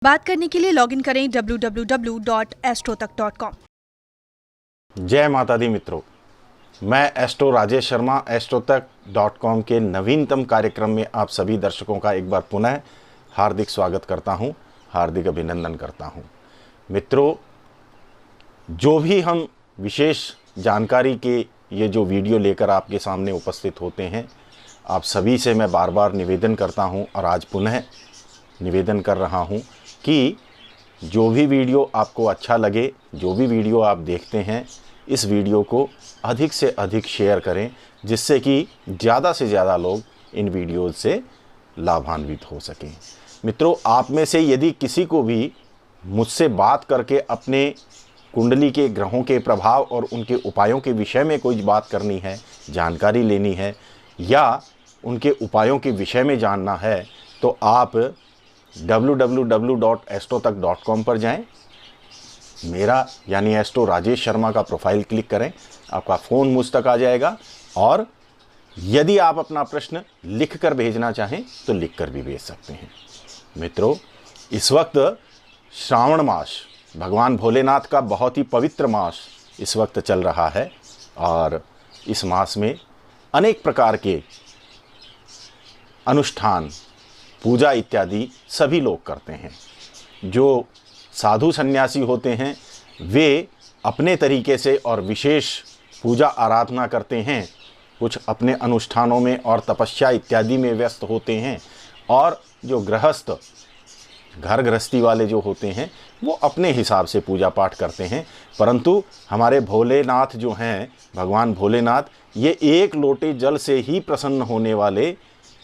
बात करने के लिए लॉगिन करें www.astrotak.com। जय माता दी मित्रों, मैं एस्ट्रो राजेश शर्मा astrotak.com के नवीनतम कार्यक्रम में आप सभी दर्शकों का एक बार पुनः हार्दिक स्वागत करता हूं, हार्दिक अभिनंदन करता हूं। मित्रों, जो भी हम विशेष जानकारी के ये जो वीडियो लेकर आपके सामने उपस्थित होते हैं, आप सभी से मैं बार बार निवेदन करता हूं और आज पुनः निवेदन कर रहा हूं कि जो भी वीडियो आपको अच्छा लगे, जो भी वीडियो आप देखते हैं, इस वीडियो को अधिक से अधिक शेयर करें, जिससे कि ज़्यादा से ज़्यादा लोग इन वीडियोज़ से लाभान्वित हो सकें। मित्रों, आप में से यदि किसी को भी मुझसे बात करके अपने कुंडली के ग्रहों के प्रभाव और उनके उपायों के विषय में कोई बात करनी है, जानकारी लेनी है या उनके उपायों के विषय में जानना है, तो आप www.astrotak.com पर जाएं, मेरा यानी एस्ट्रो राजेश शर्मा का प्रोफाइल क्लिक करें, आपका फ़ोन मुझ तक आ जाएगा। और यदि आप अपना प्रश्न लिख कर भेजना चाहें तो लिख कर भी भेज सकते हैं। मित्रों, इस वक्त श्रावण मास, भगवान भोलेनाथ का बहुत ही पवित्र मास इस वक्त चल रहा है और इस मास में अनेक प्रकार के अनुष्ठान, पूजा इत्यादि सभी लोग करते हैं। जो साधु सन्यासी होते हैं वे अपने तरीके से और विशेष पूजा आराधना करते हैं, कुछ अपने अनुष्ठानों में और तपस्या इत्यादि में व्यस्त होते हैं, और जो गृहस्थ घर गृहस्थी वाले जो होते हैं वो अपने हिसाब से पूजा पाठ करते हैं। परंतु हमारे भोलेनाथ जो हैं, भगवान भोलेनाथ, ये एक लोटे जल से ही प्रसन्न होने वाले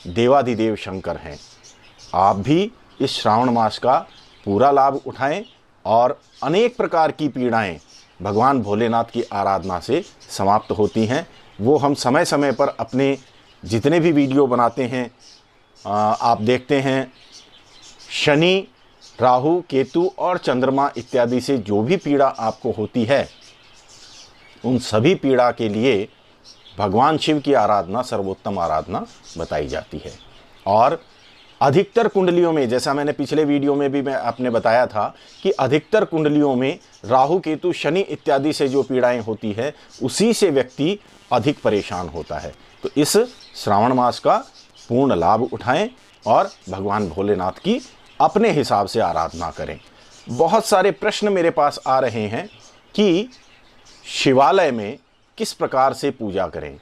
देवाधिदेव शंकर हैं। आप भी इस श्रावण मास का पूरा लाभ उठाएं और अनेक प्रकार की पीड़ाएं भगवान भोलेनाथ की आराधना से समाप्त होती हैं। वो हम समय समय पर अपने जितने भी वीडियो बनाते हैं, आप देखते हैं, शनि, राहु, केतु और चंद्रमा इत्यादि से जो भी पीड़ा आपको होती है, उन सभी पीड़ा के लिए भगवान शिव की आराधना सर्वोत्तम आराधना बताई जाती है। और अधिकतर कुंडलियों में, जैसा मैंने पिछले वीडियो में भी मैं आपने बताया था कि अधिकतर कुंडलियों में राहु, केतु, शनि इत्यादि से जो पीड़ाएं होती है, उसी से व्यक्ति अधिक परेशान होता है। तो इस श्रावण मास का पूर्ण लाभ उठाएं और भगवान भोलेनाथ की अपने हिसाब से आराधना करें। बहुत सारे प्रश्न मेरे पास आ रहे हैं कि शिवालय में किस प्रकार से पूजा करें।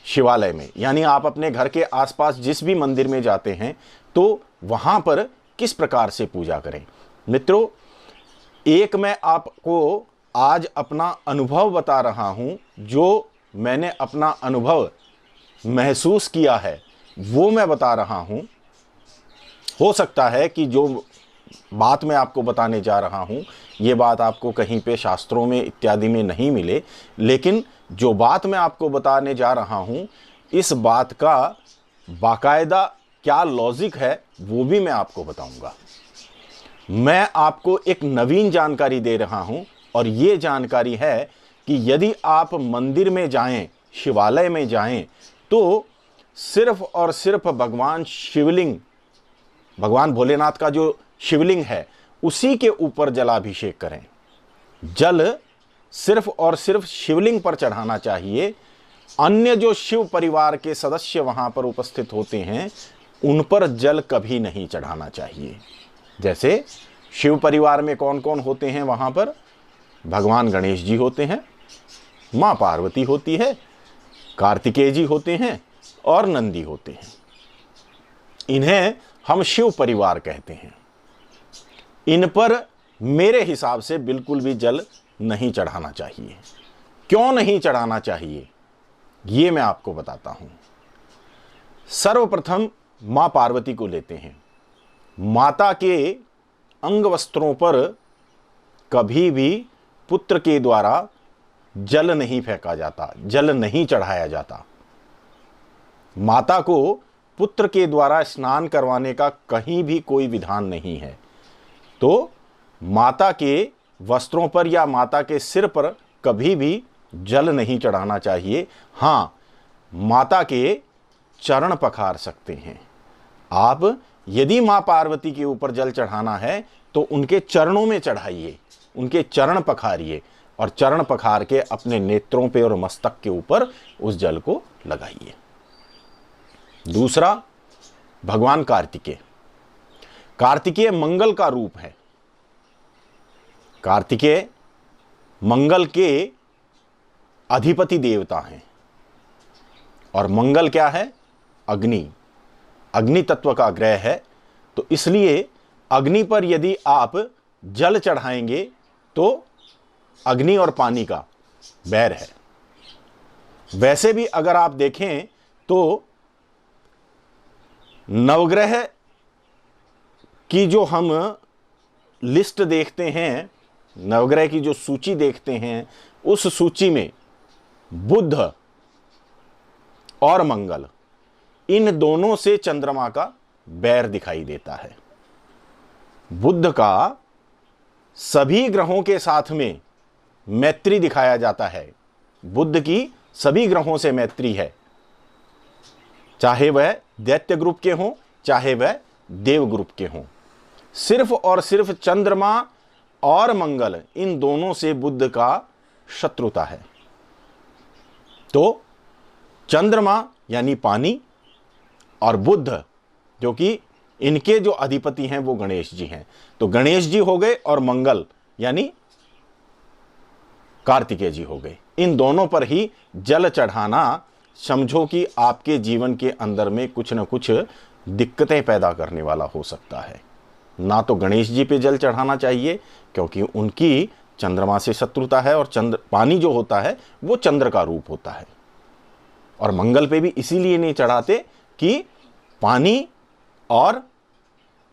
शिवालय में यानी आप अपने घर के आसपास जिस भी मंदिर में जाते हैं तो वहाँ पर किस प्रकार से पूजा करें। मित्रों, एक मैं आपको आज अपना अनुभव बता रहा हूँ, जो मैंने अपना अनुभव महसूस किया है वो मैं बता रहा हूँ। हो सकता है कि जो बात मैं आपको बताने जा रहा हूँ ये बात आपको कहीं पे शास्त्रों में इत्यादि में नहीं मिले, लेकिन जो बात मैं आपको बताने जा रहा हूँ इस बात का बाकायदा क्या लॉजिक है वो भी मैं आपको बताऊंगा। मैं आपको एक नवीन जानकारी दे रहा हूं और ये जानकारी है कि यदि आप मंदिर में जाएं, शिवालय में जाएं, तो सिर्फ और सिर्फ भगवान शिवलिंग, भगवान भोलेनाथ का जो शिवलिंग है उसी के ऊपर जलाभिषेक करें। जल सिर्फ और सिर्फ शिवलिंग पर चढ़ाना चाहिए। अन्य जो शिव परिवार के सदस्य वहां पर उपस्थित होते हैं उन पर जल कभी नहीं चढ़ाना चाहिए। जैसे शिव परिवार में कौन कौन होते हैं वहां पर? भगवान गणेश जी होते हैं, मां पार्वती होती है, कार्तिकेय जी होते हैं और नंदी होते हैं। इन्हें हम शिव परिवार कहते हैं। इन पर मेरे हिसाब से बिल्कुल भी जल नहीं चढ़ाना चाहिए। क्यों नहीं चढ़ाना चाहिए ये मैं आपको बताता हूं। सर्वप्रथम मां पार्वती को लेते हैं। माता के अंग वस्त्रों पर कभी भी पुत्र के द्वारा जल नहीं फेंका जाता, जल नहीं चढ़ाया जाता। माता को पुत्र के द्वारा स्नान करवाने का कहीं भी कोई विधान नहीं है। तो माता के वस्त्रों पर या माता के सिर पर कभी भी जल नहीं चढ़ाना चाहिए। हां, माता के चरण पखार सकते हैं आप। यदि मां पार्वती के ऊपर जल चढ़ाना है तो उनके चरणों में चढ़ाइए, उनके चरण पखारिए और चरण पखार के अपने नेत्रों पे और मस्तक के ऊपर उस जल को लगाइए। दूसरा, भगवान कार्तिकेय। कार्तिकेय मंगल का रूप है। कार्तिकेय मंगल के अधिपति देवता हैं और मंगल क्या है? अग्नि, अग्नि तत्व का ग्रह है। तो इसलिए अग्नि पर यदि आप जल चढ़ाएंगे तो अग्नि और पानी का बैर है। वैसे भी अगर आप देखें तो नवग्रह की जो हम लिस्ट देखते हैं, नवग्रह की जो सूची देखते हैं, उस सूची में बुध और मंगल, इन दोनों से चंद्रमा का बैर दिखाई देता है। बुध का सभी ग्रहों के साथ में मैत्री दिखाया जाता है। बुध की सभी ग्रहों से मैत्री है, चाहे वह दैत्य ग्रुप के हों, चाहे वह देव ग्रुप के हों। सिर्फ और सिर्फ चंद्रमा और मंगल, इन दोनों से बुध का शत्रुता है। तो चंद्रमा यानी पानी और बुध जो कि इनके जो अधिपति हैं वो गणेश जी हैं, तो गणेश जी हो गए और मंगल यानी कार्तिकेय जी हो गए। इन दोनों पर ही जल चढ़ाना समझो कि आपके जीवन के अंदर में कुछ न कुछ दिक्कतें पैदा करने वाला हो सकता है। ना तो गणेश जी पे जल चढ़ाना चाहिए क्योंकि उनकी चंद्रमा से शत्रुता है और पानी जो होता है वो चंद्र का रूप होता है। और मंगल पे भी इसीलिए नहीं चढ़ाते कि पानी और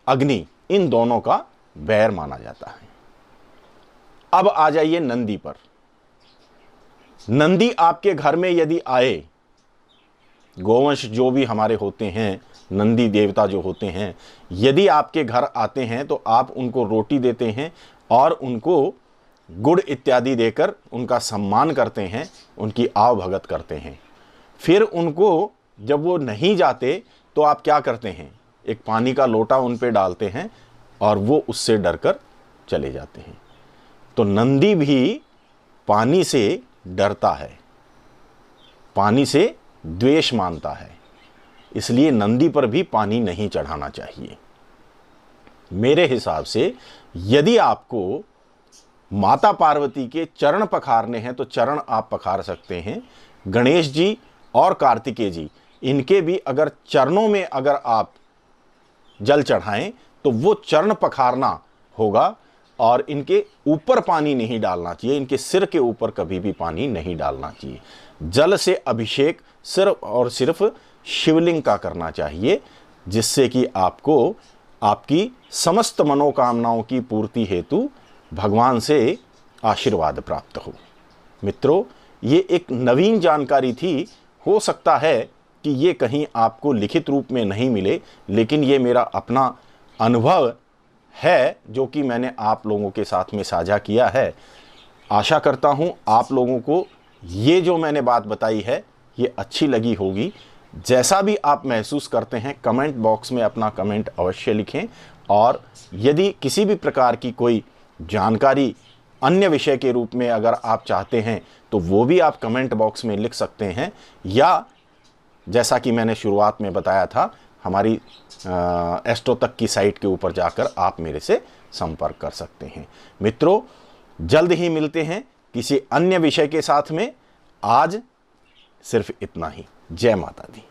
अग्नि, इन दोनों का बैर माना जाता है। अब आ जाइए नंदी पर। नंदी आपके घर में यदि आए, गोवंश जो भी हमारे होते हैं, नंदी देवता जो होते हैं, यदि आपके घर आते हैं तो आप उनको रोटी देते हैं और उनको गुड़ इत्यादि देकर उनका सम्मान करते हैं, उनकी आवभगत करते हैं। फिर उनको जब वो नहीं जाते तो आप क्या करते हैं? एक पानी का लोटा उन पे डालते हैं और वो उससे डरकर चले जाते हैं। तो नंदी भी पानी से डरता है, पानी से द्वेष मानता है, इसलिए नंदी पर भी पानी नहीं चढ़ाना चाहिए। मेरे हिसाब से यदि आपको माता पार्वती के चरण पखारने हैं तो चरण आप पखार सकते हैं। गणेश जी और कार्तिकेय जी, इनके भी अगर चरणों में अगर आप जल चढ़ाएं तो वो चरण पखारना होगा और इनके ऊपर पानी नहीं डालना चाहिए, इनके सिर के ऊपर कभी भी पानी नहीं डालना चाहिए। जल से अभिषेक सिर्फ और सिर्फ शिवलिंग का करना चाहिए, जिससे कि आपको आपकी समस्त मनोकामनाओं की पूर्ति हेतु भगवान से आशीर्वाद प्राप्त हो। मित्रों, ये एक नवीन जानकारी थी। हो सकता है कि ये कहीं आपको लिखित रूप में नहीं मिले, लेकिन ये मेरा अपना अनुभव है जो कि मैंने आप लोगों के साथ में साझा किया है। आशा करता हूँ आप लोगों को ये जो मैंने बात बताई है ये अच्छी लगी होगी। जैसा भी आप महसूस करते हैं कमेंट बॉक्स में अपना कमेंट अवश्य लिखें, और यदि किसी भी प्रकार की कोई जानकारी अन्य विषय के रूप में अगर आप चाहते हैं तो वो भी आप कमेंट बॉक्स में लिख सकते हैं, या जैसा कि मैंने शुरुआत में बताया था हमारी एस्ट्रो तक की साइट के ऊपर जाकर आप मेरे से संपर्क कर सकते हैं। मित्रों, जल्द ही मिलते हैं किसी अन्य विषय के साथ में। आज सिर्फ इतना ही। जय माता दी।